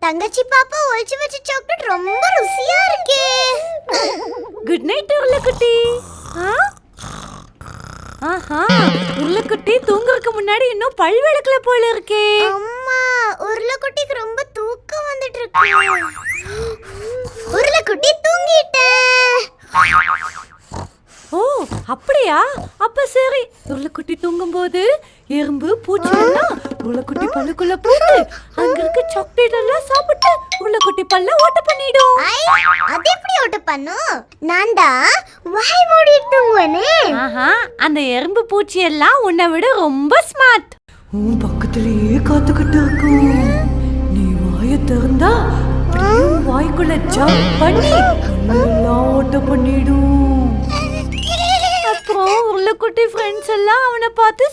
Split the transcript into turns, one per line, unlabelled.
தங்கச்சி பாப்பா ஒளிச்சு வச்ச சாக்லேட் ரொம்ப ருசியா இருக்கே.
Good night உருளைக்குட்டி. ஆஹா, உருளைக்குட்டி தூங்குறதுக்கு முன்னாடி இன்னும் பல் விளக்கல போல இருக்கே.
அம்மா, உருளைக்குட்டிக்கு ரொம்ப தூக்கம் வந்துட்டு இருக்கு. உருளைக்குட்டி தூங்கிட்டே.
ஓ அப்படியா? அப்ப சரி. உருளைக்குட்டி தூங்கும் போது எறும்பு பூச்சி எல்லாம் உருளைக்குட்டி பல்லுக்குள்ள போட்டு அங்க இருக்க சாக்லேட் எல்லாம் சாப்பிட்டு உருளைக்குட்டி பல்ல ஓட்ட பண்ணிடும்.
அது எப்படி ஓட்ட பண்ணும்? நான் தான் வாய் மூடி தூங்குவேனே.
ஆஹா, அந்த எறும்பு பூச்சி எல்லாம் உன்னை விட ரொம்ப ஸ்மார்ட். உன் பக்கத்திலேயே காத்துக்கிட்டு இருக்கும். நீ வாயை திறந்தா வாய்க்குள்ள ஜம்ப் பண்ணி எல்லாம் ஓட்ட பண்ணிடும். அப்புறம் உருளைக்குட்டி ஃப்ரெண்ட்ஸ் எல்லாம் அவனை பார்த்து